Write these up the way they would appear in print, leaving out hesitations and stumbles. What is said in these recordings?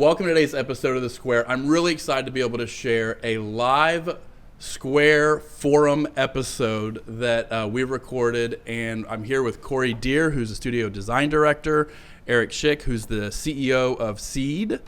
welcome to today's episode of The Square. I'm really excited to be able to share a live Square forum episode that we recorded, and I'm here with Cory Dear, who's the studio design director, Eric Schick, who's the CEO of Ceed,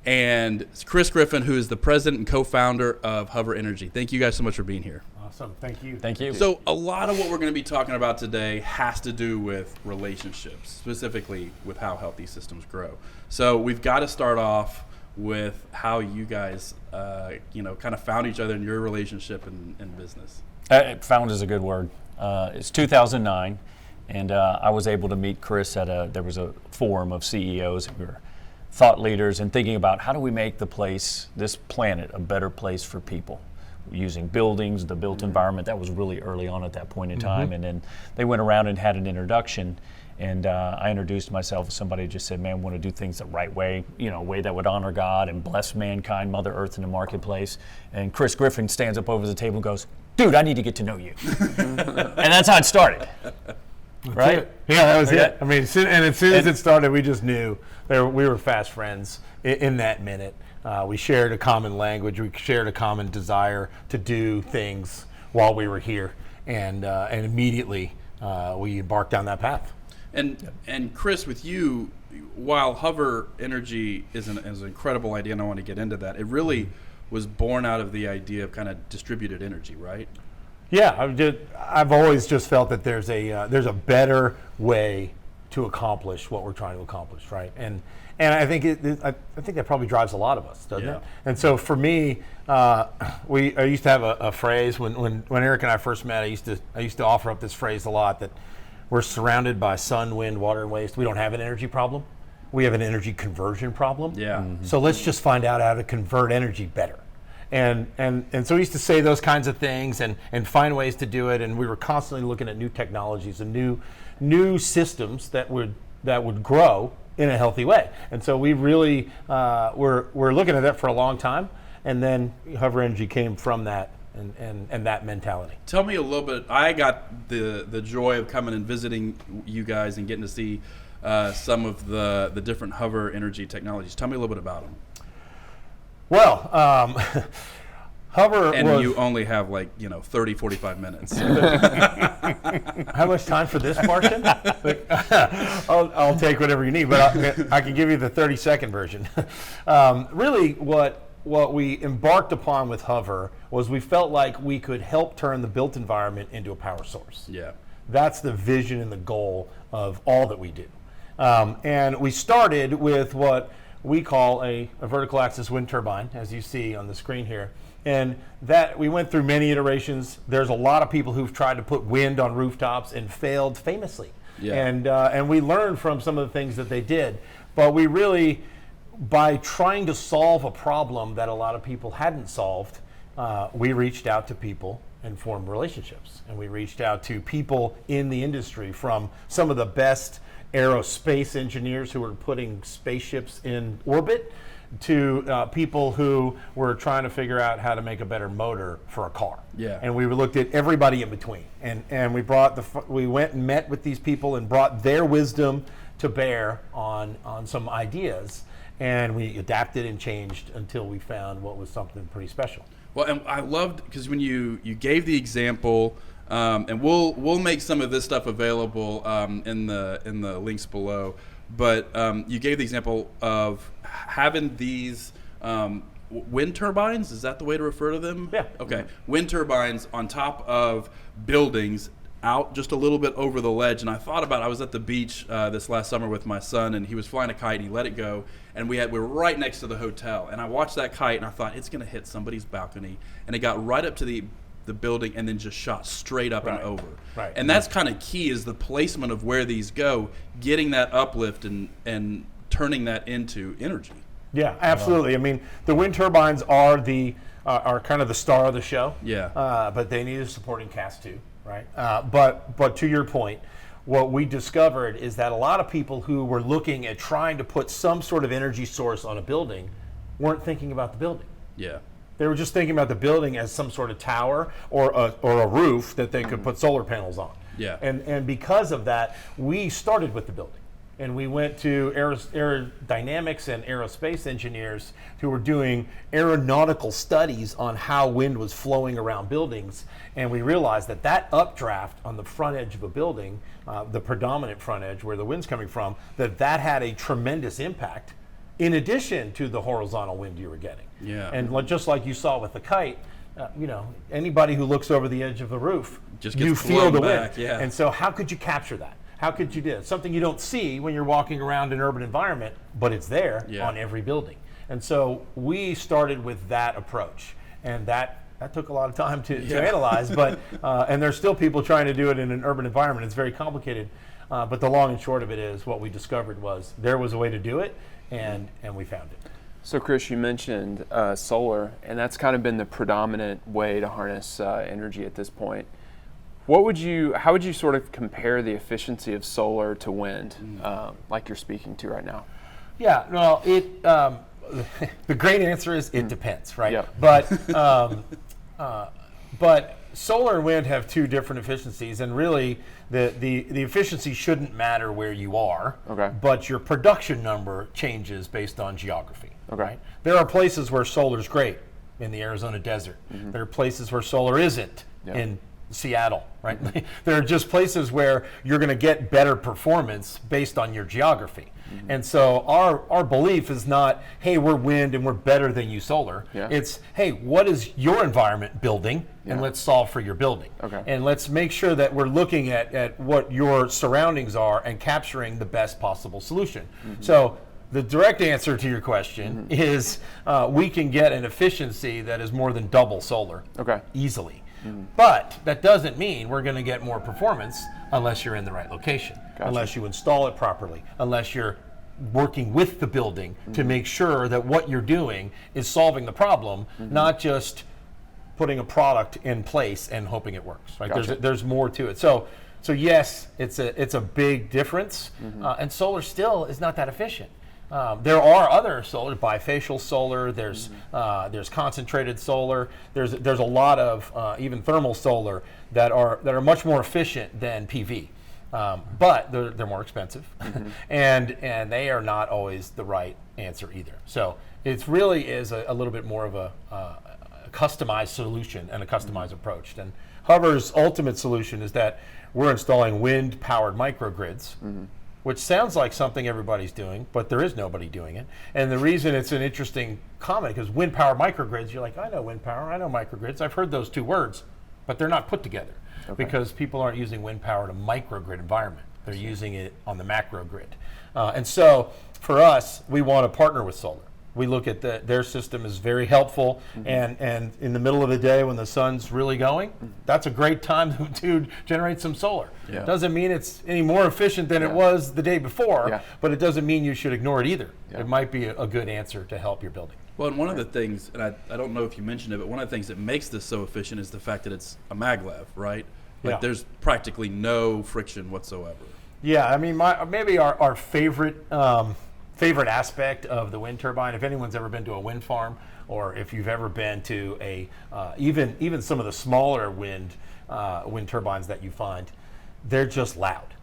and Chris Griffin, who is the president and co-founder of Hover Energy. Thank you guys so much for being here. Awesome. Thank you. Thank you. So a lot of what we're going to be talking about today has to do with relationships, specifically with how healthy systems grow. So we've got to start off with how you guys, kind of found each other in your relationship in business. Found is a good word. It's 2009, and I was able to meet Chris at there was a forum of CEOs who were thought leaders and thinking about how do we make this planet, a better place for people. Using buildings, the built environment. That was really early on at that point in time. And then they went around and had an introduction, and I introduced myself as somebody who just said, man, we want to do things the right way, a way that would honor God and bless mankind, Mother Earth in the marketplace. And Chris Griffin stands up over the table and goes, dude, I need to get to know you. And that's how it started. Right? Yeah, that was it. I mean, as soon as it started, we just knew we were fast friends in that minute. We shared a common language. We shared a common desire to do things while we were here, and immediately we embarked down that path. And Chris, with you, while Hover Energy is an incredible idea, and I want to get into that, it really was born out of the idea of kind of distributed energy, right? Yeah, I've always just felt that there's a better way to accomplish what we're trying to accomplish, right? And I think I think that probably drives a lot of us, doesn't it? And so for me, I used to have a phrase when Eric and I first met. I used to offer up this phrase a lot, that we're surrounded by sun, wind, water, and waste. We don't have an energy problem. We have an energy conversion problem. Yeah. Mm-hmm. So let's just find out how to convert energy better. And so we used to say those kinds of things and find ways to do it. And we were constantly looking at new technologies and new systems that would grow in a healthy way. And so we really we're looking at that for a long time. And then Hover Energy came from that and that mentality. Tell me a little bit. I got the joy of coming and visiting you guys and getting to see some of the different Hover Energy technologies. Tell me a little bit about them. Well, Hover and you only have 30, 45 minutes. How much time for this portion? I'll take whatever you need, but I can give you the 30-second version. Really, what we embarked upon with Hover was we felt like we could help turn the built environment into a power source. Yeah. That's the vision and the goal of all that we do. And we started with what we call a vertical axis wind turbine, as you see on the screen here. And that we went through many iterations. There's a lot of people who've tried to put wind on rooftops and failed famously. Yeah. And we learned from some of the things that they did. But we really, by trying to solve a problem that a lot of people hadn't solved, we reached out to people and formed relationships. And we reached out to people in the industry, from some of the best aerospace engineers who were putting spaceships in orbit to people who were trying to figure out how to make a better motor for a car. Yeah. And we looked at everybody in between. And we went and met with these people and brought their wisdom to bear on some ideas. And we adapted and changed until we found what was something pretty special. Well, and I loved, because when you gave the example, and we'll make some of this stuff available in the links below. But you gave the example of having these wind turbines. Is that the way to refer to them? Yeah. Okay. Wind turbines on top of buildings, out just a little bit over the ledge. And I thought about, I was at the beach this last summer with my son, and he was flying a kite and he let it go. And we were right next to the hotel. And I watched that kite and I thought, it's going to hit somebody's balcony. And it got right up to the building and then just shot straight up and over. Right. And that's kind of key, is the placement of where these go, getting that uplift and turning that into energy. Yeah, absolutely. I mean, the wind turbines are kind of the star of the show. Yeah. But they need a supporting cast too, right? But to your point, what we discovered is that a lot of people who were looking at trying to put some sort of energy source on a building weren't thinking about the building. Yeah. They were just thinking about the building as some sort of tower or a roof that they could put solar panels on. Yeah. And because of that, we started with the building. and we went to aerodynamics and aerospace engineers who were doing aeronautical studies on how wind was flowing around buildings, and we realized that that updraft on the front edge of a building, the predominant front edge where the wind's coming from, that had a tremendous impact in addition to the horizontal wind you were getting. Yeah. And just like you saw with the kite, anybody who looks over the edge of the roof, Just gets you feel the wind. back, yeah. And so how could you capture that? How could you do it? Something you don't see when you're walking around an urban environment, but it's there on every building. And so we started with that approach, and that took a lot of time to analyze, but and there's still people trying to do it in an urban environment. It's very complicated, but the long and short of it is what we discovered was there was a way to do it, and we found it. So Chris, you mentioned solar, and that's kind of been the predominant way to harness energy at this point. How would you sort of compare the efficiency of solar to wind, like you're speaking to right now? Yeah, well, the great answer is it depends, right? Yep. But solar and wind have two different efficiencies, and really the efficiency shouldn't matter where you are, but your production number changes based on geography. Okay. Right? There are places where solar's great in the Arizona desert. There are places where solar isn't in Seattle, right? There are just places where you're going to get better performance based on your geography. And so our belief is not, hey, we're wind and we're better than you solar. It's, hey, what is your environment building, and let's solve for your building. And let's make sure that we're looking at what your surroundings are and capturing the best possible solution. So the direct answer to your question is we can get an efficiency that is more than double solar easily. But that doesn't mean we're going to get more performance unless you're in the right location, unless you install it properly, unless you're working with the building to make sure that what you're doing is solving the problem, not just putting a product in place and hoping it works. Right? There's more to it. So yes, it's a big difference, and solar still is not that efficient. There are other solar, bifacial solar. There's concentrated solar. There's a lot of even thermal solar that are much more efficient than PV, but they're more expensive, and they are not always the right answer either. So it really is a little bit more of a customized solution and a customized approach. And Hover's ultimate solution is that we're installing wind-powered microgrids. Which sounds like something everybody's doing, but there is nobody doing it. And the reason it's an interesting comment, because wind power microgrids, you're like, I know wind power, I know microgrids, I've heard those two words, but they're not put together because people aren't using wind power in a microgrid environment. They're using it on the macro grid. And so for us, we want to partner with solar. We look at their system is very helpful, and in the middle of the day when the sun's really going, that's a great time to generate some solar. Doesn't mean it's any more efficient than it was the day before, but it doesn't mean you should ignore it either. It might be a good answer to help your building. Well, and one of the things, and I don't know if you mentioned it, but one of the things that makes this so efficient is the fact that it's a maglev, right? Like there's practically no friction whatsoever. Yeah, I mean, maybe our favorite aspect of the wind turbine, if anyone's ever been to a wind farm, or if you've ever been to even some of the smaller wind turbines that you find, they're just loud.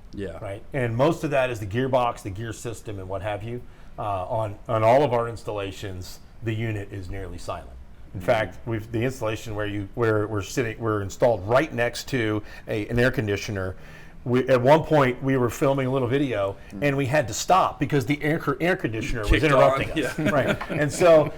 Right. And most of that is the gearbox, the gear system, and what have you. On all of our installations, the unit is nearly silent. In fact, the installation where we're installed right next to an air conditioner. At one point, we were filming a little video, and we had to stop because the air conditioner was interrupting us. Right, and so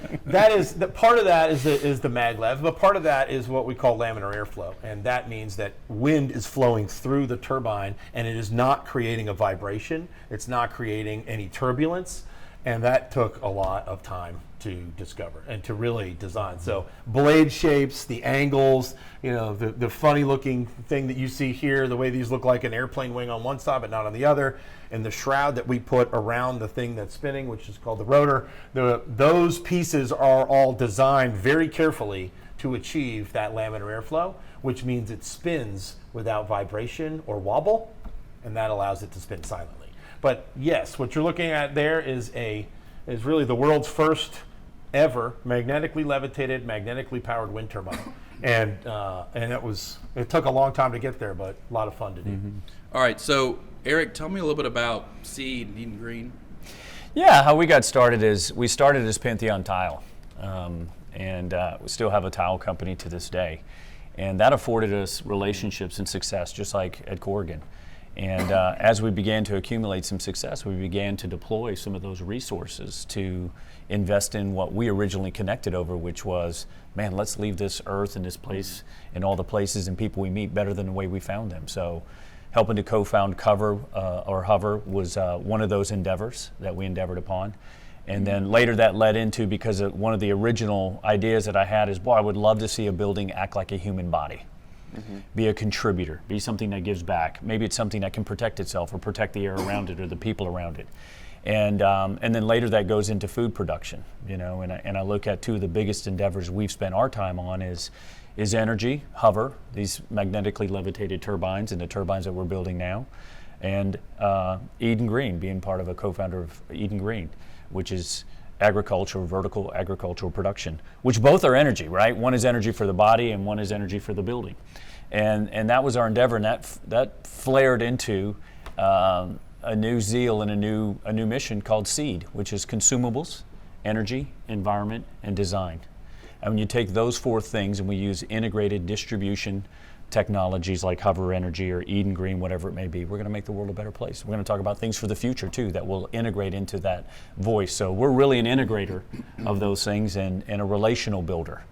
part of that is the maglev, but part of that is what we call laminar airflow, and that means that wind is flowing through the turbine, and it is not creating a vibration. It's not creating any turbulence, and that took a lot of time to discover and to really design. So blade shapes, the angles, the funny looking thing that you see here, the way these look like an airplane wing on one side but not on the other, and the shroud that we put around the thing that's spinning, which is called the rotor, those pieces are all designed very carefully to achieve that laminar airflow, which means it spins without vibration or wobble, and that allows it to spin silently. But yes, what you're looking at there is really the world's first ever magnetically levitated, magnetically powered wind turbine. And it took a long time to get there, but a lot of fun to do. All right, so Eric, tell me a little bit about Ceed and Eden Green. Yeah, how we got started is we started as Pantheon Tile, and we still have a tile company to this day. And that afforded us relationships and success, just like at Corgan. And as we began to accumulate some success, we began to deploy some of those resources to invest in what we originally connected over, which was, man, let's leave this earth and this place and all the places and people we meet better than the way we found them. So helping to co-found Hover was one of those endeavors that we endeavored upon. And then later that led into, because of one of the original ideas that I had is, boy, I would love to see a building act like a human body. Be a contributor, be something that gives back. Maybe it's something that can protect itself or protect the air around it or the people around it. And then later that goes into food production, and I look at two of the biggest endeavors we've spent our time on is energy, Hover, these magnetically levitated turbines and the turbines that we're building now, and Eden Green, being part of a co-founder of Eden Green, which is vertical agricultural production, which both are energy, right? One is energy for the body and one is energy for the building. And that was our endeavor, and that flared into a new zeal and a new mission called Ceed, which is consumables, energy, environment, and design. And when you take those four things and we use integrated distribution technologies like Hover Energy or Eden Green, whatever it may be, we're going to make the world a better place. We're going to talk about things for the future too that will integrate into that voice. So we're really an integrator of those things and a relational builder.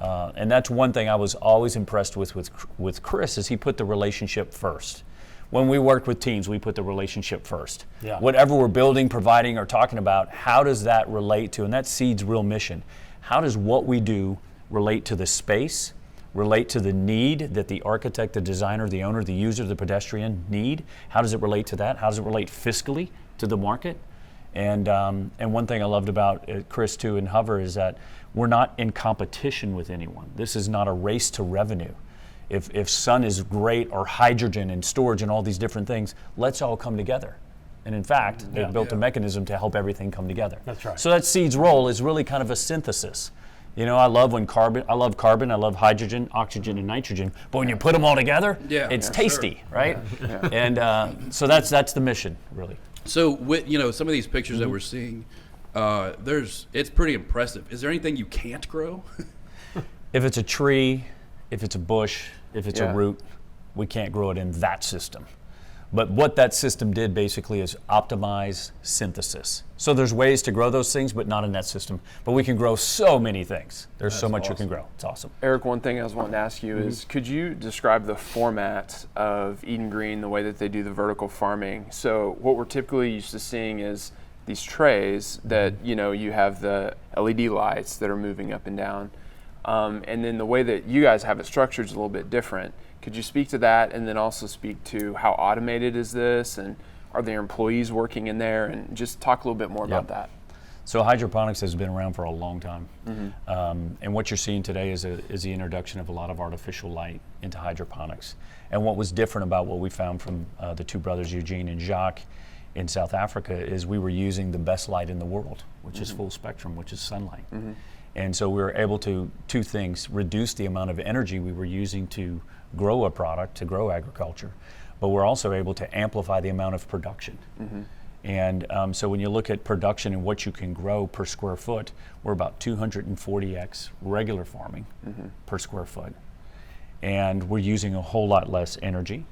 And that's one thing I was always impressed with Chris, is he put the relationship first. When we work with teams, we put the relationship first. Yeah. Whatever we're building, providing, or talking about, how does that relate to, and that's Ceed's real mission, how does what we do relate to the space, relate to the need that the architect, the designer, the owner, the user, the pedestrian need? How does it relate to that? How does it relate fiscally to the market? And one thing I loved about Chris too and Hover is that we're not in competition with anyone. This is not a race to revenue. If sun is great, or hydrogen and storage and all these different things, let's all come together. And in fact, they've built a mechanism to help everything come together. That's right. So that Ceed's role is really kind of a synthesis. I love carbon, I love hydrogen, oxygen, and nitrogen, but when you put them all together, it's tasty, right? Yeah. And so that's the mission, really. So with some of these pictures that we're seeing, it's pretty impressive. Is there anything you can't grow? If it's a tree, if it's a bush, if it's a root, we can't grow it in that system. But what that system did basically is optimize synthesis. So there's ways to grow those things, but not in that system. But we can grow so many things. There's so much you can grow. It's awesome. Eric, one thing I was wanting to ask you is, could you describe the format of Eden Green, the way that they do the vertical farming? So what we're typically used to seeing is these trays that, you have the LED lights that are moving up and down. And then the way that you guys have it structured is a little bit different. Could you speak to that, and then also speak to how automated is this, and are there employees working in there, and just talk a little bit more about that? So hydroponics has been around for a long time. And what you're seeing today is the introduction of a lot of artificial light into hydroponics. And what was different about what we found from the two brothers, Eugene and Jacques, in South Africa, is we were using the best light in the world, which is full spectrum, which is sunlight. And so we were able to, two things, reduce the amount of energy we were using to grow a product, to grow agriculture, but we're also able to amplify the amount of production. And so when you look at production and what you can grow per square foot, we're about 240x regular farming per square foot. And we're using a whole lot less energy.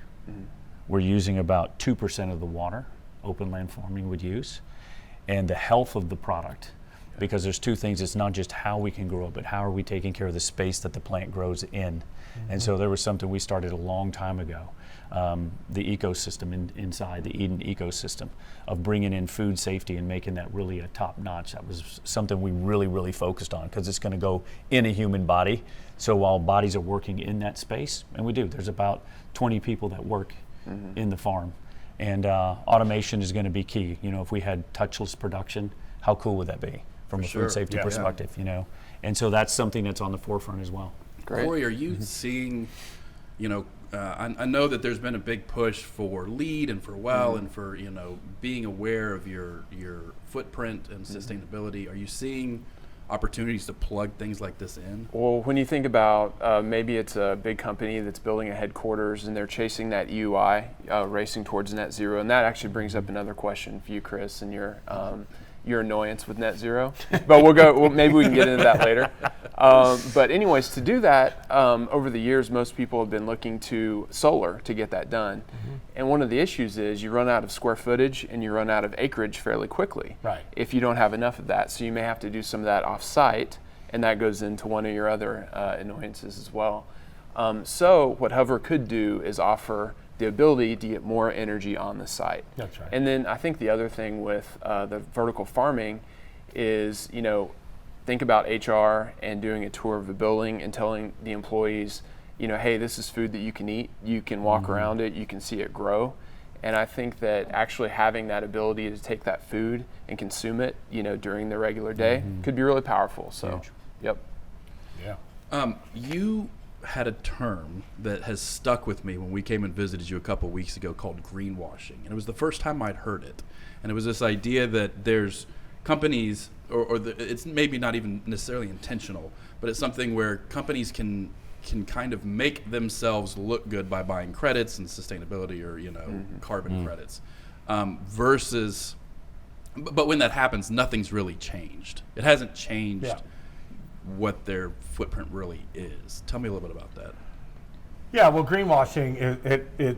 We're using about 2% of the water open land farming would use. And the health of the product, because there's two things, it's not just how we can grow it, but how are we taking care of the space that the plant grows in. And so there was something we started a long time ago, the ecosystem inside, the Eden ecosystem, of bringing in food safety and making that really a top notch. That was something we really, really focused on, because it's going to go in a human body. So while bodies are working in that space, and we do, there's about 20 people that work in the farm. And automation is going to be key. If we had touchless production, how cool would that be from a food safety perspective, And so that's something that's on the forefront as well. Great. Cory, are you seeing, I know that there's been a big push for LEED and for WELL and for, being aware of your footprint and sustainability. Are you seeing opportunities to plug things like this in? Well, when you think about maybe it's a big company that's building a headquarters and they're chasing that EUI, racing towards net zero, and that actually brings up another question for you, Chris, and your annoyance with net zero. But maybe we can get into that later. But anyways, to do that, over the years, most people have been looking to solar to get that done. Mm-hmm. And one of the issues is you run out of square footage and you run out of acreage fairly quickly if you don't have enough of that. So you may have to do some of that off-site, and that goes into one of your other annoyances as well. So what Hover could do is offer the ability to get more energy on the site. That's right. And then I think the other thing with the vertical farming is, think about HR and doing a tour of the building and telling the employees, hey, this is food that you can eat. You can walk around it. You can see it grow. And I think that actually having that ability to take that food and consume it, during the regular day could be really powerful. So, Huge. Yep. Yeah. You had a term that has stuck with me when we came and visited you a couple weeks ago called greenwashing. And it was the first time I'd heard it. And it was this idea that there's companies, it's maybe not even necessarily intentional, but it's something where companies can kind of make themselves look good by buying credits and sustainability or carbon credits versus, but when that happens, nothing's really changed. It hasn't changed what their footprint really is. Tell me a little bit about that. Yeah, well, greenwashing, the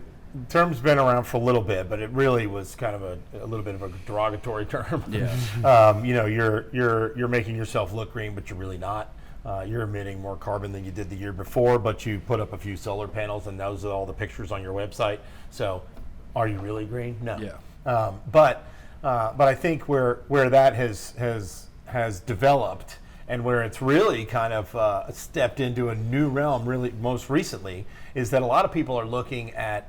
term's been around for a little bit, but it really was kind of a little bit of a derogatory term. Yeah. You're making yourself look green, but you're really not. You're emitting more carbon than you did the year before, but you put up a few solar panels, and those are all the pictures on your website. So, are you really green? No. Yeah. But I think where that has developed, and where it's really kind of stepped into a new realm, really most recently, is that a lot of people are looking at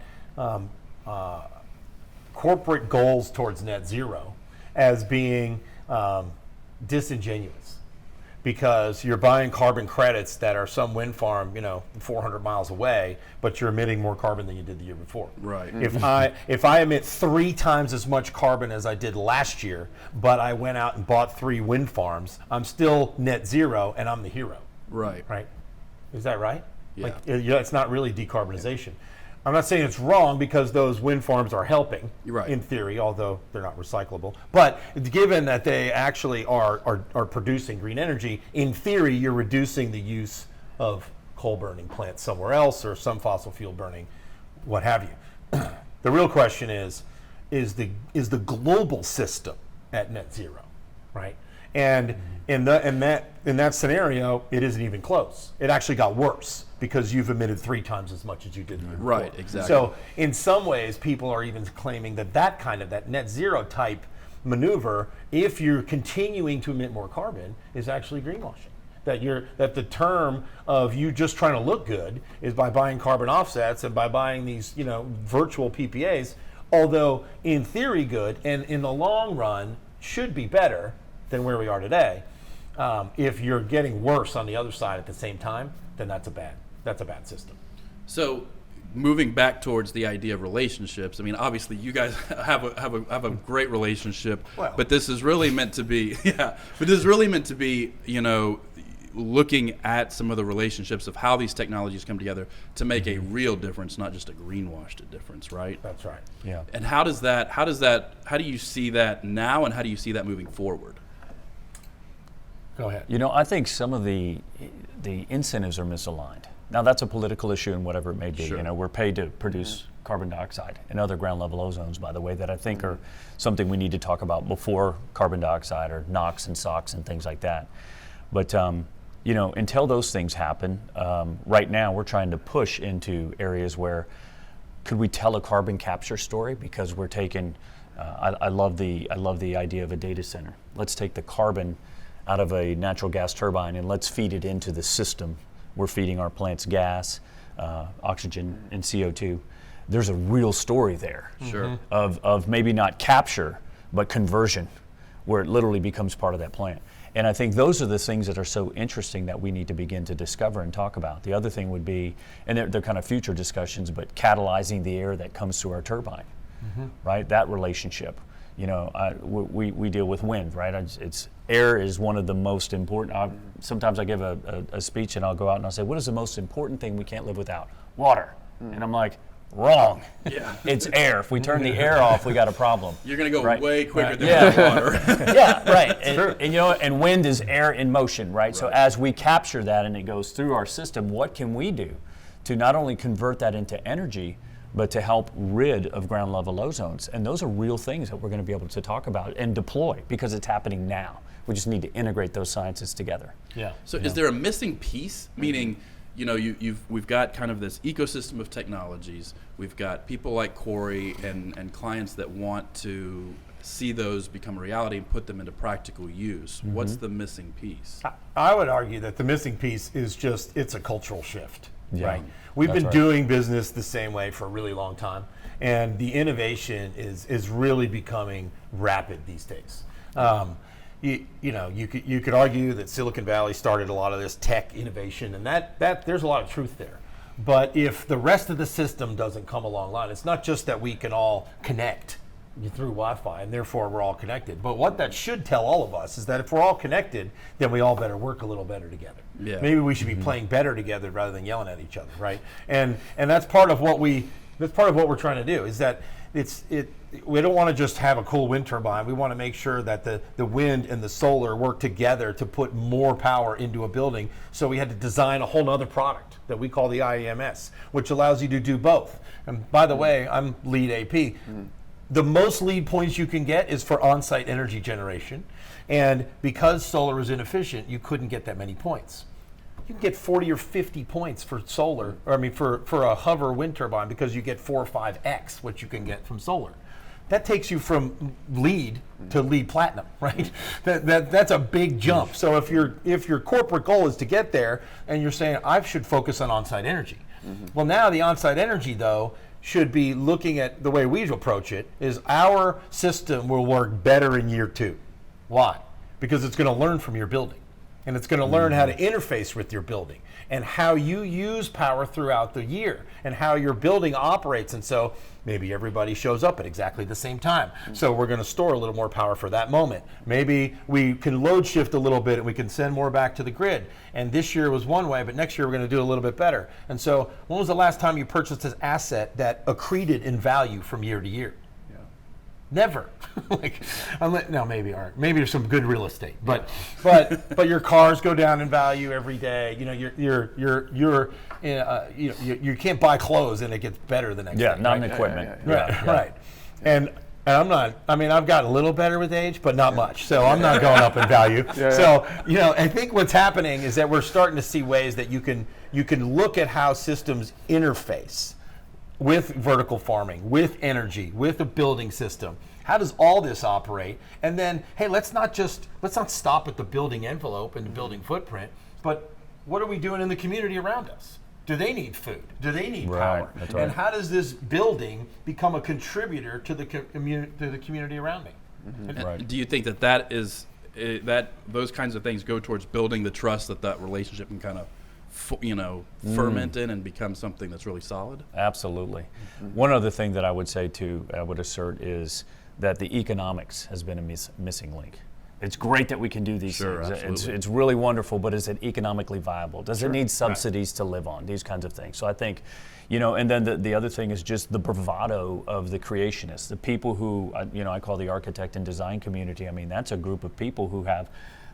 corporate goals towards net zero as being disingenuous, because you're buying carbon credits that are some wind farm, 400 miles away, but you're emitting more carbon than you did the year before. Right. If I emit 3 times as much carbon as I did last year, but I went out and bought 3 wind farms, I'm still net zero, and I'm the hero. Right. Right? Is that right? Yeah. It's not really decarbonization. Yeah. I'm not saying it's wrong, because those wind farms are helping, in theory, although they're not recyclable. But given that they actually are producing green energy, in theory, you're reducing the use of coal burning plants somewhere else, or some fossil fuel burning, what have you. The real question is the global system at net zero, right? And in that scenario, it isn't even close. It actually got worse, because you've emitted 3 times as much as you did the year before. Right, exactly. So in some ways, people are even claiming that net zero type maneuver, if you're continuing to emit more carbon, is actually greenwashing. That the term of you just trying to look good is by buying carbon offsets and by buying these virtual PPAs, although in theory good, and in the long run should be better than where we are today. If you're getting worse on the other side at the same time, then that's a bad system. So, moving back towards the idea of relationships, I mean, obviously, you guys have a great relationship, but this is really meant to be, looking at some of the relationships of how these technologies come together to make a real difference, not just a greenwashed difference, right? That's right. Yeah. And how do you see that now, and how do you see that moving forward? Go ahead. I think some of the incentives are misaligned. Now, that's a political issue, and whatever it may be. Sure. We're paid to produce carbon dioxide and other ground level ozones, by the way, that I think are something we need to talk about before carbon dioxide, or NOx and SOx and things like that. But until those things happen, right now we're trying to push into areas where could we tell a carbon capture story, because we're taking. I love the idea of a data center. Let's take the carbon out of a natural gas turbine and let's feed it into the system. We're feeding our plants gas, oxygen, and CO2. There's a real story there. Sure. Of maybe not capture, but conversion, where it literally becomes part of that plant. And I think those are the things that are so interesting that we need to begin to discover and talk about. The other thing would be, and they're kind of future discussions, but catalyzing the air that comes through our turbine, right? That relationship. we deal with wind, right? It's air is one of the most important. Sometimes I give a speech and I'll go out and I'll say, what is the most important thing we can't live without? Water. And I'm like, wrong. Yeah. It's air. If we turn the air off, we got a problem. You're going to go right? way quicker than water. Yeah, right. And wind is air in motion, right? So as we capture that and it goes through our system, what can we do to not only convert that into energy, but to help rid of ground level ozones? And those are real things that we're going to be able to talk about and deploy because it's happening now. We just need to integrate those sciences together. Yeah. So is there a missing piece? Meaning, we've got kind of this ecosystem of technologies. We've got people like Cory and clients that want to see those become a reality and put them into practical use. What's the missing piece? I would argue that the missing piece is it's a cultural shift, right? We've been right. doing business the same way for a really long time, and the innovation is really becoming rapid these days. You could argue that Silicon Valley started a lot of this tech innovation, and that there's a lot of truth there. But if the rest of the system doesn't come along line, it's not just that we can all connect through Wi-Fi and therefore we're all connected. But what that should tell all of us is that if we're all connected, then we all better work a little better together. Yeah. Maybe we should be playing better together rather than yelling at each other, right? And that's part of what we're trying to do. Is that we don't want to just have a cool wind turbine. We want to make sure that the wind and the solar work together to put more power into a building. So we had to design a whole other product that we call the IEMS, which allows you to do both. And by the way, I'm lead AP. The most lead points you can get is for on-site energy generation. And because solar is inefficient, you couldn't get that many points. You can get 40 or 50 points for solar, for a hover wind turbine because you get 4 or 5x what you can get from solar. That takes you from lead to lead platinum, right? That's a big jump. So if your corporate goal is to get there and you're saying, I should focus on on-site energy. Well, now the on-site energy, though, should be looking at the way we approach it is our system will work better in year 2. Why? Because it's going to learn from your building. And it's going to learn how to interface with your building and how you use power throughout the year and how your building operates. And so maybe everybody shows up at exactly the same time. So we're going to store a little more power for that moment. Maybe we can load shift a little bit and we can send more back to the grid. And this year was one way, but next year we're going to do a little bit better. And so when was the last time you purchased an asset that accreted in value from year to year? Never. Maybe there's some good real estate, but your cars go down in value every day. You can't buy clothes and it gets better the next day. Not an equipment. Right. And I'm not. I've gotten a little better with age, but not much. So I'm not going up in value. So I think what's happening is that we're starting to see ways that you can look at how systems interface with vertical farming, with energy, with a building system. How does all this operate? And then, hey, let's not stop at the building envelope and the building footprint, but what are we doing in the community around us? Do they need food? Do they need power? That's right. And how does this building become a contributor to the community around me? Right. Do you think that those kinds of things go towards building the trust that relationship can kind of ferment in and become something that's really solid? Absolutely. One other thing that I would say too, I would assert is that the economics has been a missing link. It's great that we can do these things. It's really wonderful, but is it economically viable? Does it need subsidies to live on? These kinds of things. So I think, and then the other thing is just the bravado of the creationists, the people who, I call the architect and design community. That's a group of people who have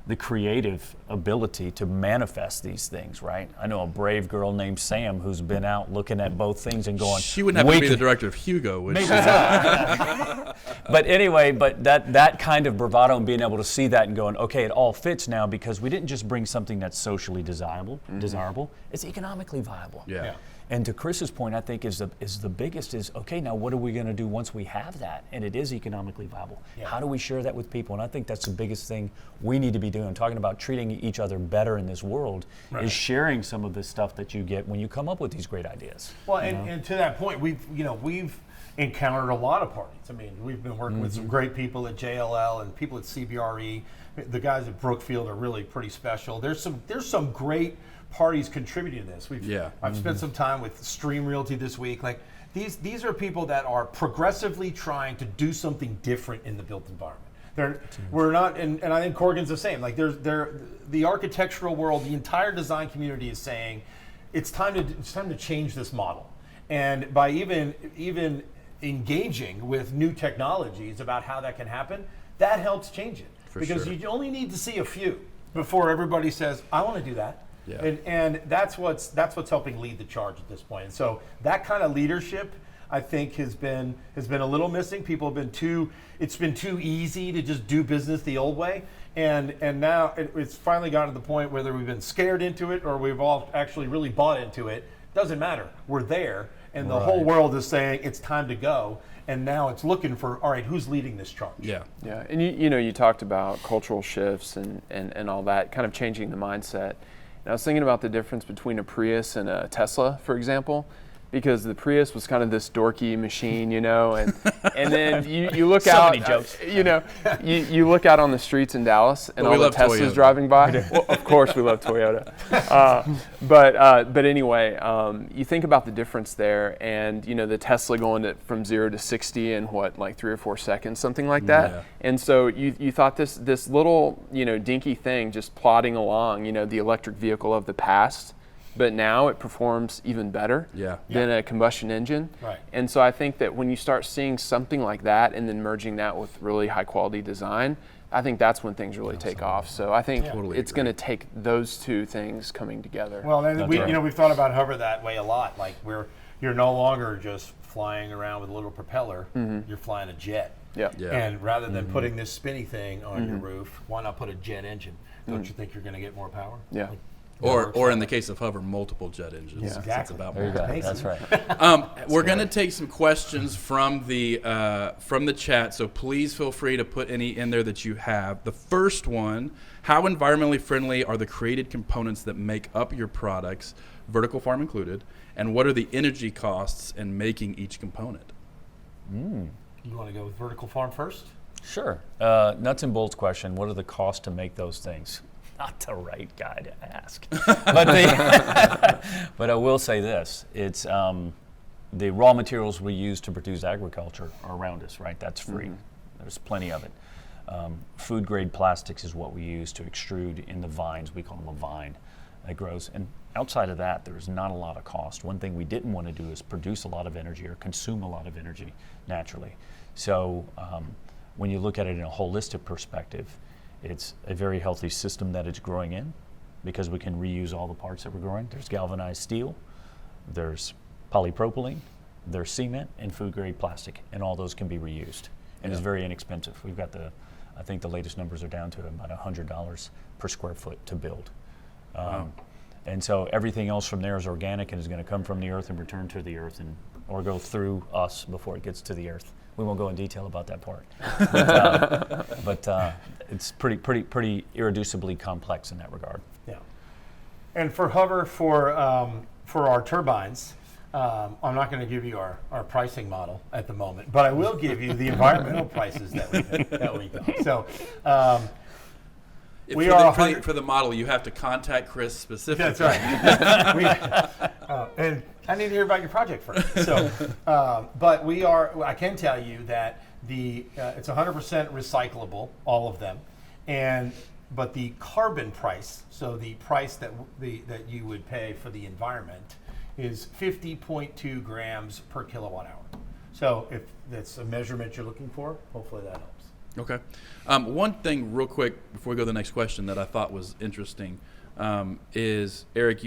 the creative ability to manifest these things, right? I know a brave girl named Sam who's been out looking at both things and going, she wouldn't have to be the director of Hugo, would she? But anyway, that kind of bravado and being able to see that and going, okay, it all fits now because we didn't just bring something that's socially desirable, it's economically viable. Yeah. And to Chris's point, I think is the biggest is, okay, now what are we going to do once we have that and it is economically viable? Yeah. How do we share that with people? And I think that's the biggest thing we need to be doing, talking about treating each other better in this world, is sharing some of the stuff that you get when you come up with these great ideas. Well, and to that point, we've encountered a lot of parties. We've been working with some great people at JLL and people at CBRE. The guys at Brookfield are really pretty special. There's some great parties contributing to this. I've spent some time with Stream Realty this week. these are people that are progressively trying to do something different in the built environment. We're not, and I think Corgan's the same. Like the architectural world, the entire design community is saying it's time to change this model. And by even engaging with new technologies about how that can happen, that helps change it. Because you only need to see a few before everybody says, I want to do that. Yeah. And that's what's helping lead the charge at this point. And so that kind of leadership, I think, has been a little missing. People have been it's been too easy to just do business the old way. And now it's finally gotten to the point whether we've been scared into it or we've all actually really bought into it. Doesn't matter. We're there. And the whole world is saying it's time to go. And now it's looking for, all right, who's leading this charge? Yeah. And you talked about cultural shifts and all that, kind of changing the mindset. And I was thinking about the difference between a Prius and a Tesla, for example, because the Prius was kind of this dorky machine, and then you look out, many jokes. You look out on the streets in Dallas and all the Teslas Toyota. driving by. Well, of course we love Toyota, but anyway, you think about the difference there, and the Tesla going from 0 to 60 in like 3 or 4 seconds, something like that. Yeah. And so you thought this little dinky thing just plodding along, the electric vehicle of the past. But now it performs even better than a combustion engine. Right. And so I think that when you start seeing something like that and then merging that with really high quality design, I think that's when things really take off. So I think it's going to take those two things coming together. Well, and we've thought about hover that way a lot. Like you're no longer just flying around with a little propeller. You're flying a jet. Yeah. And rather than putting this spinny thing on your roof, why not put a jet engine? Don't you think you're going to get more power? Yeah. Or in the case of hover, multiple jet engines. Yeah, exactly. It's about There you go. That's right. We're going to take some questions from the chat, so please feel free to put any in there that you have. The first one: how environmentally friendly are the created components that make up your products, vertical farm included, and what are the energy costs in making each component? You want to go with vertical farm first? Sure. Nuts and bolts question: what are the costs to make those things? Not the right guy to ask. But I will say this. It's the raw materials we use to produce agriculture are around us, right? That's free. There's plenty of it. Food grade plastics is what we use to extrude in the vines. We call them a vine that grows. And outside of that, there's not a lot of cost. One thing we didn't want to do is produce a lot of energy or consume a lot of energy naturally. So when you look at it in a holistic perspective, it's a very healthy system that it's growing in because we can reuse all the parts that we're growing. There's galvanized steel, there's polypropylene, there's cement, and food grade plastic, and all those can be reused. And it's very inexpensive. We've got I think the latest numbers are down to about $100 per square foot to build. And so everything else from there is organic and is going to come from the earth and return to the earth or go through us before it gets to the earth. We won't go in detail about that part, but it's pretty irreducibly complex in that regard. Yeah. And for hover, for our turbines, I'm not going to give you our pricing model at the moment, but I will give you the environmental prices that we got. So. For the model, you have to contact Chris specifically. That's right. And I need to hear about your project first. So, but I can tell you that it's 100% recyclable, all of them, but the carbon price, so the price that you would pay for the environment, is 50.2 grams per kilowatt hour. So if that's a measurement you're looking for, hopefully that helps. Okay. One thing real quick before we go to the next question that I thought was interesting is, Eric,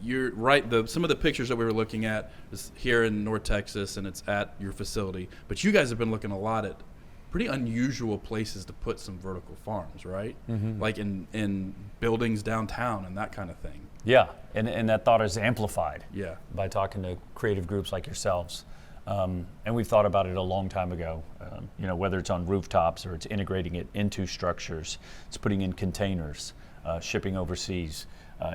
you're right. Some of the pictures that we were looking at is here in North Texas, and it's at your facility. But you guys have been looking a lot at pretty unusual places to put some vertical farms, right? Mm-hmm. Like in buildings downtown and that kind of thing. Yeah, and that thought is amplified by talking to creative groups like yourselves. And we've thought about it a long time ago, whether it's on rooftops or it's integrating it into structures, it's putting in containers, shipping overseas,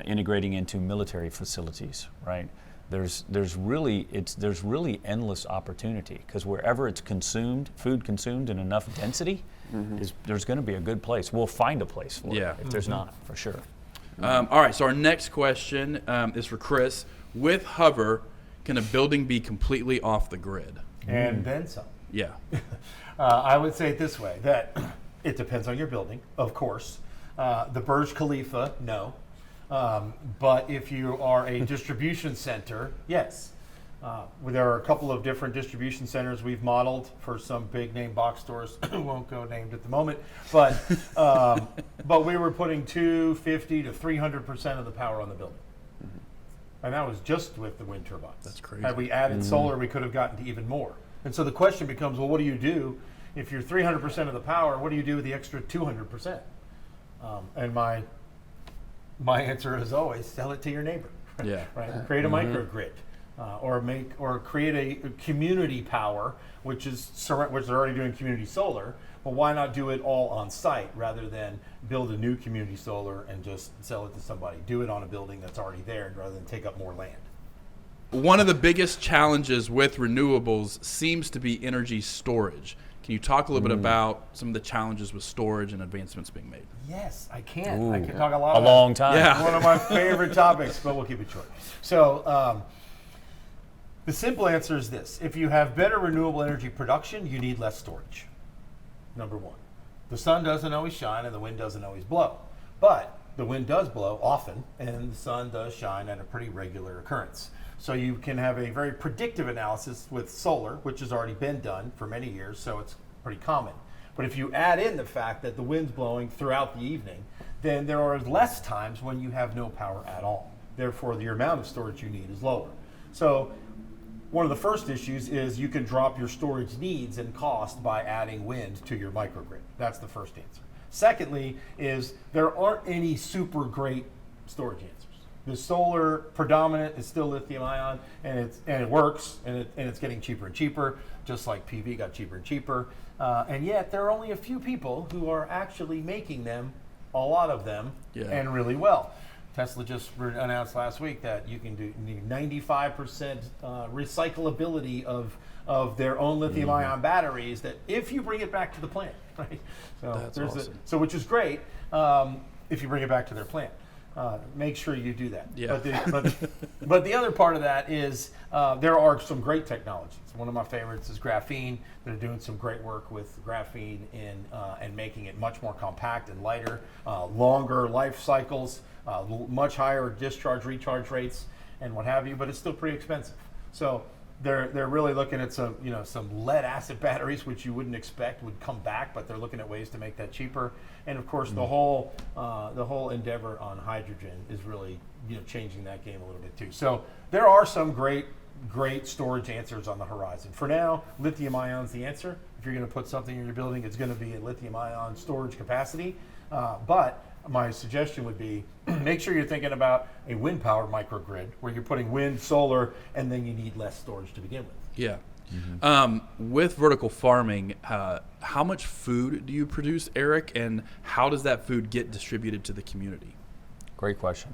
integrating into military facilities, right? There's really endless opportunity because wherever it's food consumed in enough density, there's going to be a good place. We'll find a place for it if there's not, for sure. All right, so our next question is for Chris. With hover, can a building be completely off the grid? And then some. Yeah. I would say it this way, that it depends on your building, of course. The Burj Khalifa, no. But if you are a distribution center, yes. There are a couple of different distribution centers we've modeled for some big name box stores. Won't go named at the moment, but we were putting 250 to 300% of the power on the building, and that was just with the wind turbines. That's crazy. Had we added solar, we could have gotten to even more. And so the question becomes, well, what do you do if you're 300% of the power? What do you do with the extra 200%? And my answer is always sell it to your neighbor. Yeah. Right. Create a microgrid. Or create a community power, which they're already doing community solar. But why not do it all on site rather than build a new community solar and just sell it to somebody? Do it on a building that's already there rather than take up more land. One of the biggest challenges with renewables seems to be energy storage. Can you talk a little bit about some of the challenges with storage and advancements being made? Yes, I can. Ooh, I can talk a lot. A long time. Yeah. One of my favorite topics, but we'll keep it short. So. The simple answer is this. If you have better renewable energy production, you need less storage. Number one. The sun doesn't always shine and the wind doesn't always blow. But the wind does blow often and the sun does shine at a pretty regular occurrence. So you can have a very predictive analysis with solar, which has already been done for many years, so it's pretty common. But if you add in the fact that the wind's blowing throughout the evening, then there are less times when you have no power at all. Therefore, the amount of storage you need is lower. So one of the first issues is you can drop your storage needs and cost by adding wind to your microgrid. That's the first answer. Secondly is there aren't any super great storage answers. The solar predominant is still lithium ion, and it works, and it's getting cheaper and cheaper, just like PV got cheaper and cheaper. And yet there are only a few people who are actually making them, a lot of them, and really well. Tesla just announced last week that you can do 95% recyclability of their own lithium-ion batteries. That if you bring it back to the plant, right? So that's awesome. So which is great if you bring it back to their plant. Make sure you do that. Yeah. But the other part of that is there are some great technologies. One of my favorites is graphene. They're doing some great work with graphene and making it much more compact and lighter, longer life cycles, much higher discharge recharge rates, and what have you. But it's still pretty expensive. So they're really looking at some lead acid batteries, which you wouldn't expect would come back, but they're looking at ways to make that cheaper. And of course, the whole endeavor on hydrogen is really changing that game a little bit too. So there are some great storage answers on the horizon. For now, lithium ion is the answer. If you're going to put something in your building, it's going to be a lithium ion storage capacity. But my suggestion would be make sure you're thinking about a wind powered microgrid where you're putting wind, solar, and then you need less storage to begin with. Yeah. With vertical farming, how much food do you produce, Eric, and how does that food get distributed to the community? Great question.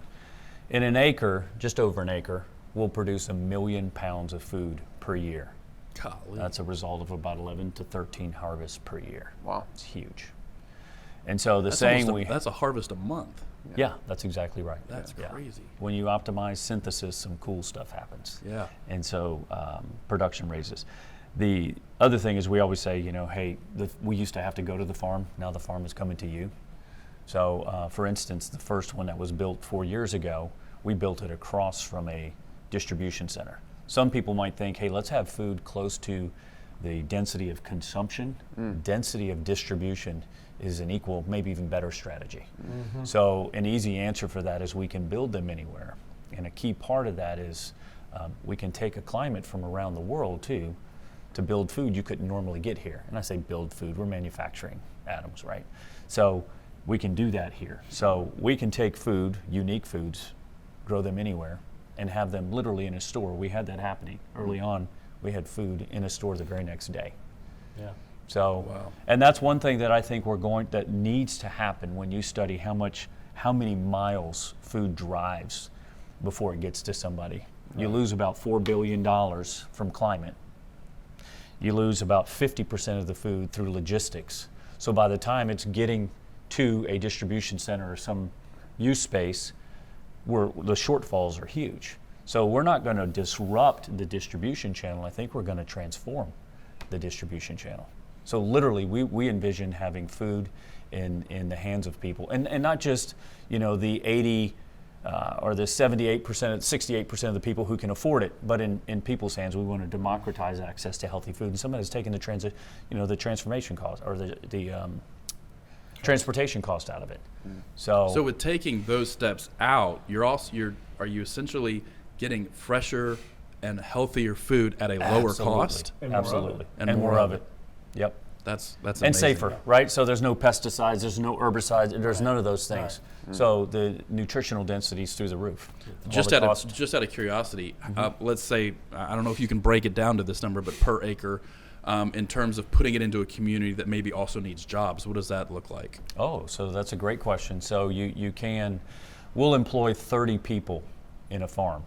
In an acre, just over an acre, we'll produce 1 million pounds of food per year. Golly. That's a result of about 11 to 13 harvests per year. Wow. It's huge. And so that's a harvest a month. Yeah, that's exactly right. That's crazy. When you optimize synthesis, some cool stuff happens. Yeah. And so production raises. The other thing is we always say, hey, we used to have to go to the farm. Now the farm is coming to you. So for instance, the first one that was built 4 years ago, we built it across from a distribution center. Some people might think, hey, let's have food close to the density of consumption. Density of distribution is an equal, maybe even better strategy. So an easy answer for that is we can build them anywhere. And a key part of that is we can take a climate from around the world too to build food you couldn't normally get here. And I say build food, we're manufacturing atoms, right? So we can do that here. So we can take food, unique foods, grow them anywhere, and have them literally in a store. We had that happening early on. We had food in a store the very next day. Yeah. So, wow. And that's one thing that I think that needs to happen when you study how many miles food drives before it gets to somebody. Right. You lose about $4 billion from climate. You lose about 50% of the food through logistics. So by the time it's getting to a distribution center or some use space, where the shortfalls are huge. So we're not going to disrupt the distribution channel. I think we're going to transform the distribution channel. So literally, we envision having food in the hands of people, and not just the 80 or the 78%, 68% of the people who can afford it, but in people's hands. We want to democratize access to healthy food, and somebody's taking the transformation cost or the transportation cost out of it. So with taking those steps out, are you essentially getting fresher and healthier food at a lower cost? Absolutely. And more of it. Yep. That's amazing. And safer, right? So there's no pesticides, there's no herbicides, there's none of those things. Right. So the nutritional density is through the roof. Just out of curiosity, let's say, I don't know if you can break it down to this number, but per acre, in terms of putting it into a community that maybe also needs jobs, what does that look like? Oh, so that's a great question. So we'll employ 30 people in a farm.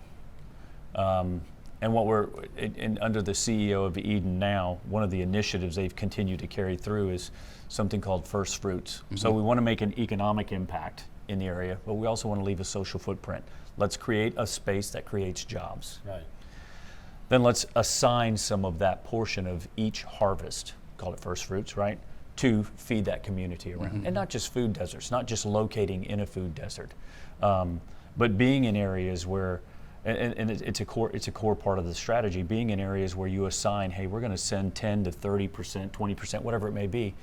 And what we're under the CEO of Eden now, one of the initiatives they've continued to carry through is something called First Fruits. Mm-hmm. So we want to make an economic impact in the area, but we also want to leave a social footprint. Let's create a space that creates jobs. Right. Then let's assign some of that portion of each harvest, call it First Fruits, right, to feed that community around. Mm-hmm. And not just food deserts, not just locating in a food desert, but being in areas where, and it's a core part of the strategy, being in areas where you assign, hey, we're going to send 10 to 30%, 20%, whatever it may be,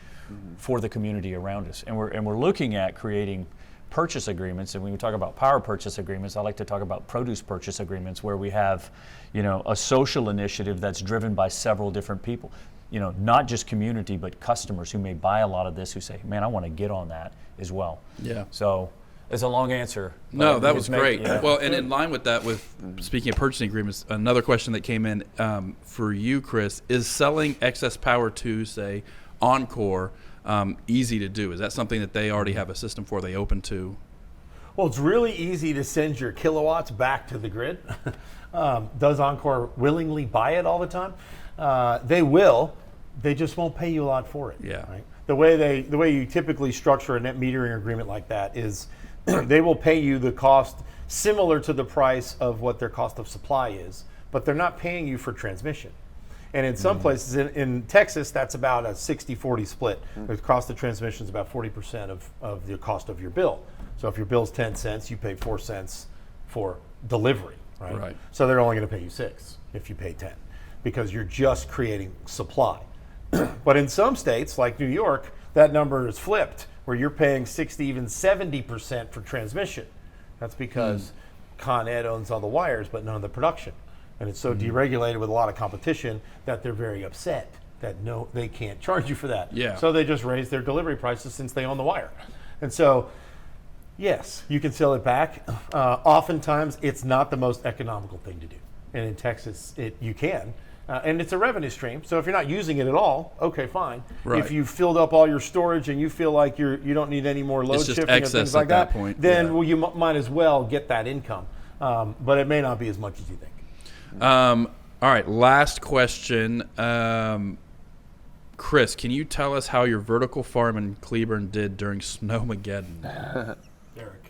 for the community around us. And we're looking at creating purchase agreements. And when we talk about power purchase agreements, I like to talk about produce purchase agreements, where we have, a social initiative that's driven by several different people. Not just community, but customers who may buy a lot of this, who say, man, I want to get on that as well. Yeah. So it's a long answer. No, that was great. Well, and in line with that, speaking of purchasing agreements, another question that came in for you, Chris, is selling excess power to, say, Encore easy to do? Is that something that they already have a system for, they open to? Well, it's really easy to send your kilowatts back to the grid. Does Encore willingly buy it all the time? They will. They just won't pay you a lot for it. Yeah. Right? The way you typically structure a net metering agreement like that is they will pay you the cost similar to the price of what their cost of supply is, but they're not paying you for transmission. And in some places, in Texas, that's about a 60-40 split. The cost of transmission is about 40% of the cost of your bill. So if your bill's 10 cents, you pay 4 cents for delivery, right? So they're only going to pay you 6 if you pay 10, because you're just creating supply. But in some states, like New York, that number is flipped, where you're paying 60, even 70% for transmission. That's because Con Ed owns all the wires, but none of the production. And it's so deregulated with a lot of competition that they're very upset that they can't charge you for that. Yeah. So they just raise their delivery prices since they own the wire. And so, yes, you can sell it back. Oftentimes, it's not the most economical thing to do. And in Texas, you can. And it's a revenue stream. So if you're not using it at all, okay, fine. Right. If you've filled up all your storage and you feel like you don't need any more load shifting and things like that, then well, you might as well get that income. But it may not be as much as you think. All right, last question. Chris, can you tell us how your vertical farm in Cleburne did during Snowmageddon? Eric,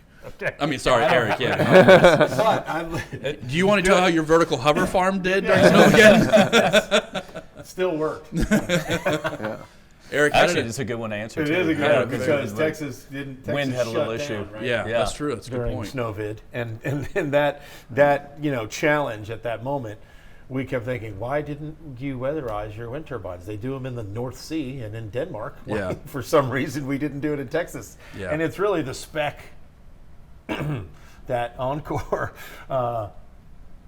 yeah. Do you want to tell how your vertical hover farm did during Snowmageddon? It still worked. Eric, actually, it's a good one to answer. It is a good one because Texas wind had a little issue. Down, right? Yeah, that's true. That's a good point. Snowvid, and that challenge at that moment, we kept thinking, why didn't you weatherize your wind turbines? They do them in the North Sea and in Denmark. Yeah. For some reason, we didn't do it in Texas. Yeah. And it's really the spec that Encore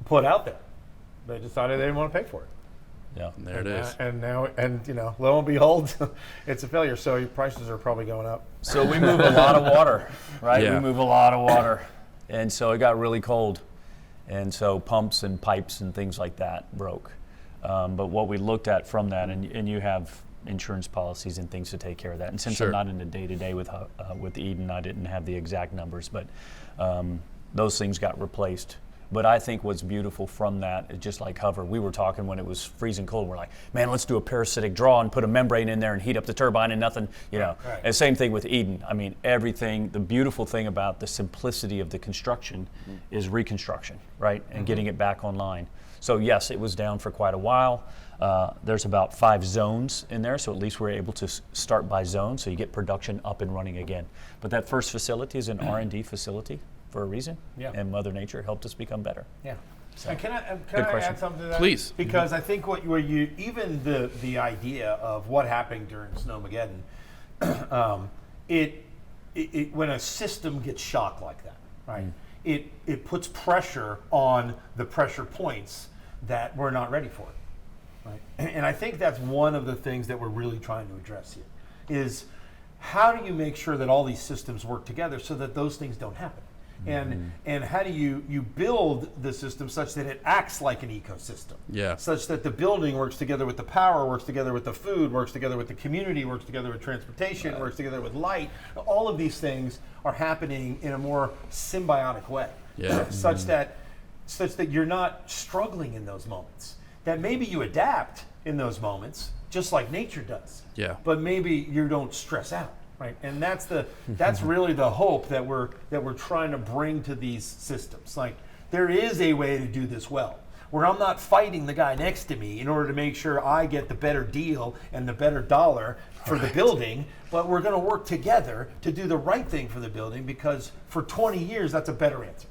put out there. They decided they didn't want to pay for it. Yeah, there it is. And now, lo and behold, it's a failure. So your prices are probably going up. So we move a lot of water, right? Yeah. We move a lot of water, and so it got really cold, and so pumps and pipes and things like that broke. But what we looked at from that, and you have insurance policies and things to take care of that. And since I'm not in the day-to-day with Eden, I didn't have the exact numbers, but those things got replaced But I think what's beautiful from that is just like hover. We were talking when it was freezing cold. We're like, man, let's do a parasitic draw and put a membrane in there and heat up the turbine and nothing, Right. And same thing with Eden. I mean, everything, the beautiful thing about the simplicity of the construction is reconstruction, right? And getting it back online. So yes, it was down for quite a while. There's about 5 zones in there, so at least we're able to start by zone, so you get production up and running again. But that first facility is an R&D facility for a reason, and Mother Nature helped us become better. Yeah. So, And can I question. add something to that? Please. Because I think where you even the idea of what happened during Snowmageddon, when a system gets shocked like that, right? It puts pressure on the pressure points that we're not ready for, right? And I think that's one of the things that we're really trying to address here is how do you make sure that all these systems work together so that those things don't happen? And how do you build the system such that it acts like an ecosystem? Yeah. Such that the building works together with the power, works together with the food, works together with the community, works together with transportation, works together with light. All of these things are happening in a more symbiotic way. Yeah. Such that you're not struggling in those moments. That maybe you adapt in those moments, just like nature does. Yeah. But maybe you don't stress out. Right, and that's really the hope that we're trying to bring to these systems. Like there is a way to do this well, where I'm not fighting the guy next to me in order to make sure I get the better deal and the better dollar for the building, but we're going to work together to do the right thing for the building because for 20 years that's a better answer.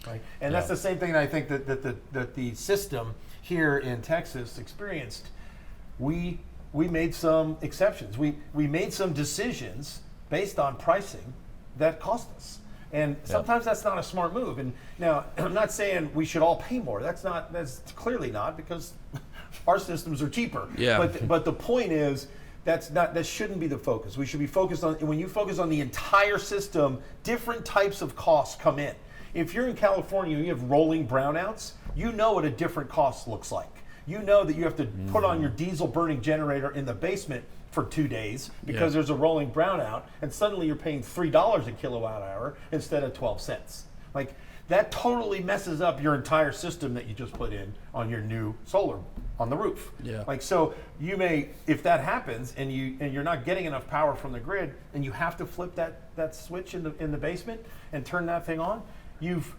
Right, and that's the same thing I think that the system here in Texas experienced. We made some exceptions. We made some decisions based on pricing that cost us. And sometimes that's not a smart move. And now I'm not saying we should all pay more. That's clearly not because our systems are cheaper. Yeah. But the point is that shouldn't be the focus. We should be focused on, when you focus on the entire system, different types of costs come in. If you're in California and you have rolling brownouts, you know what a different cost looks like. You know that you have to put on your diesel burning generator in the basement for 2 days because there's a rolling brownout, and suddenly you're paying $3 a kilowatt hour instead of 12 cents. Like that totally messes up your entire system that you just put in on your new solar on the roof. Yeah. Like so you may, if that happens and you're not getting enough power from the grid and you have to flip that switch in the basement and turn that thing on, you've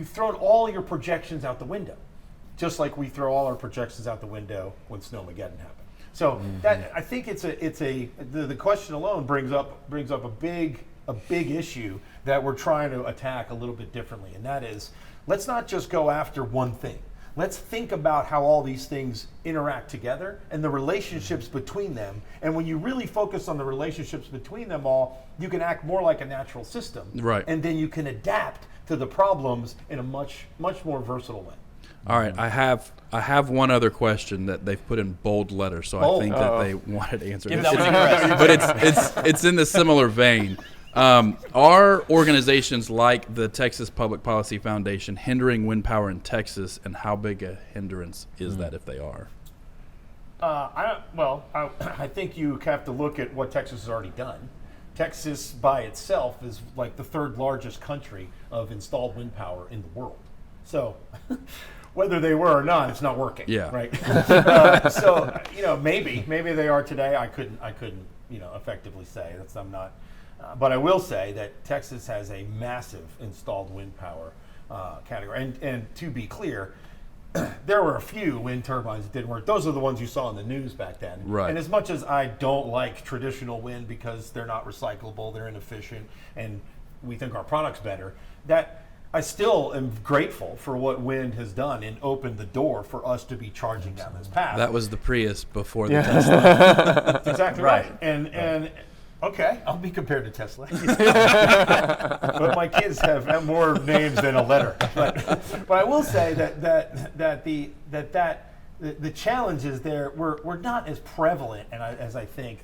thrown all your projections out the window. Just like we throw all our projections out the window when Snowmageddon happened. So that I think the question alone brings up a big issue that we're trying to attack a little bit differently, and that is let's not just go after one thing. Let's think about how all these things interact together and the relationships between them. And when you really focus on the relationships between them all, you can act more like a natural system. Right. And then you can adapt to the problems in a much more versatile way. All right, I have one other question that they've put in bold letters, so I think that they wanted to answer. But it's in the similar vein. Are organizations like the Texas Public Policy Foundation hindering wind power in Texas, and how big a hindrance is that if they are? I think you have to look at what Texas has already done. Texas by itself is like the 3rd largest country of installed wind power in the world. So whether they were or not, it's not working. Yeah. Right. So maybe they are today. I couldn't effectively say I'm not. But I will say that Texas has a massive installed wind power category. And to be clear, there were a few wind turbines that didn't work. Those are the ones you saw in the news back then. Right. And as much as I don't like traditional wind because they're not recyclable, they're inefficient, and we think our product's better, that I still am grateful for what wind has done and opened the door for us to be charging down this path. That was the Prius before the Tesla. That's exactly right. And okay, I'll be compared to Tesla. But my kids have more names than a letter. But I will say that the challenges there were not as prevalent as I think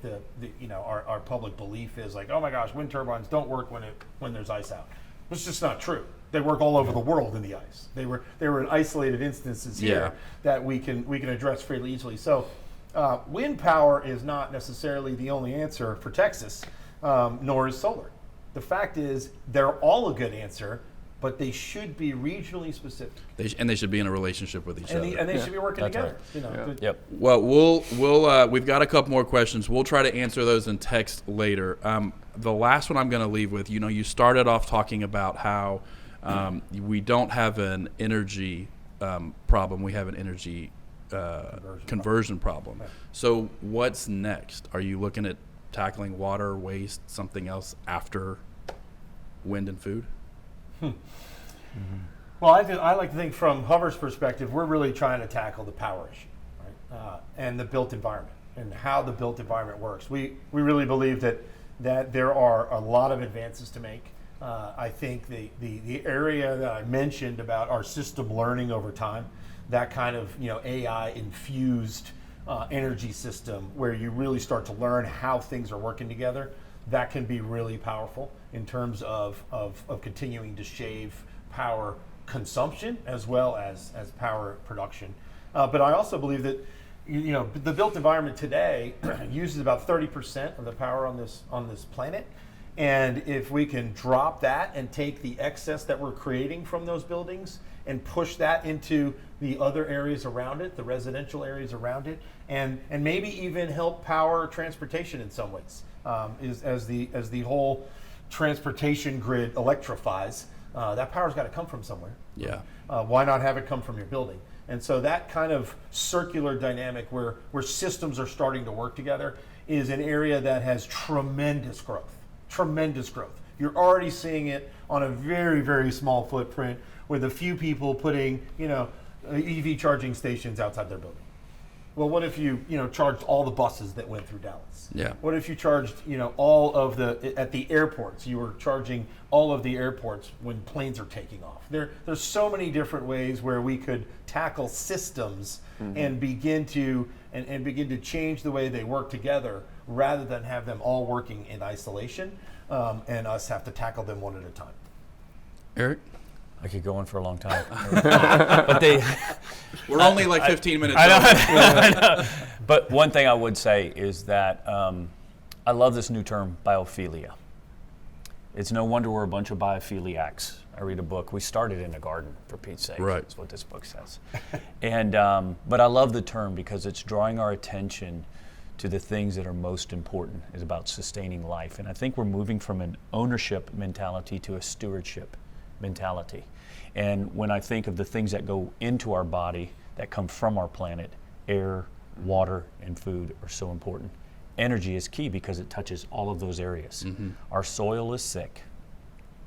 our public belief is. Like, oh my gosh, wind turbines don't work when there's ice out. It's just not true. They work all over the world in the ice. They were in isolated instances here that we can address fairly easily. So wind power is not necessarily the only answer for Texas, nor is solar. The fact is they're all a good answer, but they should be regionally specific. They should be in a relationship with each other. And they should be working That's together. right. You know, good. Yep. Well, we've got a couple more questions. We'll try to answer those in text later. The last one I'm going to leave with, you started off talking about how we don't have an energy problem. We have an energy conversion problem. Right. So what's next? Are you looking at tackling water, waste, something else after wind and food? Well, I like to think from Hover's perspective, we're really trying to tackle the power issue, right? And the built environment and how the built environment works. We really believe that there are a lot of advances to make. I think the area that I mentioned about our system learning over time, that kind of AI infused energy system where you really start to learn how things are working together, that can be really powerful in terms of continuing to shave power consumption as well as power production. But I also believe that the built environment today uses about 30% of the power on this planet. And if we can drop that and take the excess that we're creating from those buildings and push that into the other areas around it, the residential areas around it, and maybe even help power transportation in some ways, as the whole transportation grid electrifies, that power's got to come from somewhere. Yeah. Why not have it come from your building? And so that kind of circular dynamic where systems are starting to work together is an area that has tremendous growth. Tremendous growth. You're already seeing it on a very, very small footprint with a few people putting, EV charging stations outside their building. Well, what if you charged all the buses that went through Dallas? Yeah. What if you charged, all of at the airports, you were charging all of the airports when planes are taking off? There's so many different ways where we could tackle systems and begin to change the way they work together rather than have them all working in isolation and us have to tackle them one at a time. Eric? I could go on for a long time. But we're only like 15 minutes I know. But one thing I would say is that I love this new term, biophilia. It's no wonder we're a bunch of biophiliacs. I read a book. We started in a garden, for Pete's sake. Right. That's what this book says. And but I love the term because it's drawing our attention to the things that are most important. Is about sustaining life. And I think we're moving from an ownership mentality to a stewardship mentality. And when I think of the things that go into our body that come from our planet, air, water, and food are so important. Energy is key because it touches all of those areas. Our soil is sick,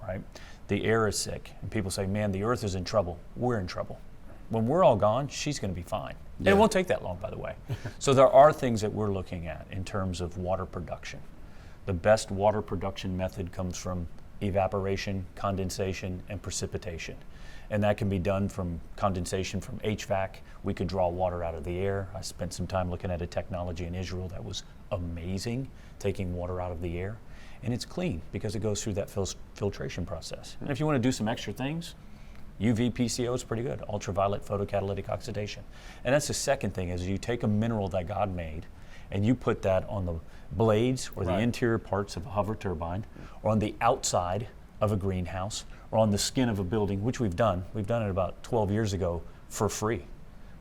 right? The air is sick. And people say, man, the earth is in trouble. We're in trouble. When we're all gone, she's going to be fine. Yeah. And it won't take that long, by the way. So there are things that we're looking at in terms of water production. The best water production method comes from evaporation, condensation, and precipitation. And that can be done from condensation from HVAC. We could draw water out of the air. I spent some time looking at a technology in Israel that was amazing, taking water out of the air. And it's clean because it goes through that filtration process. And if you want to do some extra things, UV PCO is pretty good, ultraviolet photocatalytic oxidation. And that's the second thing is you take a mineral that God made and you put that on the blades or the interior parts of a hover turbine or on the outside of a greenhouse or on the skin of a building, which we've done. We've done it about 12 years ago for free,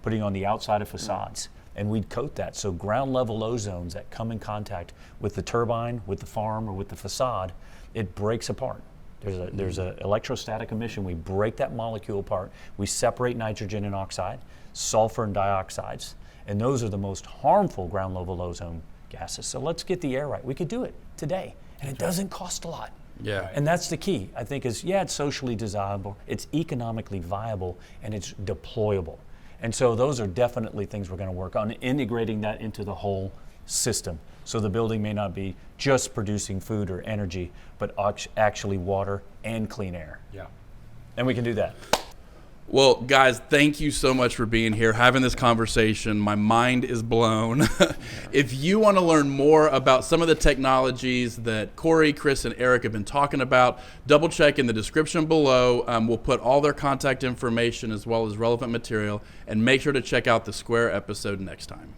putting on the outside of facades. And we'd coat that. So ground level ozones that come in contact with the turbine, with the farm, or with the facade, it breaks apart. There's a electrostatic emission. We break that molecule apart. We separate nitrogen and oxide, sulfur and dioxides. And those are the most harmful ground level ozone gases. So let's get the air right. We could do it today. And it doesn't cost a lot. Yeah. And that's the key, I think, is it's socially desirable, it's economically viable, and it's deployable. And so those are definitely things we're going to work on, integrating that into the whole system. So the building may not be just producing food or energy, but actually water and clean air. Yeah. And we can do that. Well, guys, thank you so much for being here, having this conversation. My mind is blown. If you want to learn more about some of the technologies that Cory, Chris, and Eric have been talking about, double check in the description below. We'll put all their contact information as well as relevant material, and make sure to check out the Square episode next time.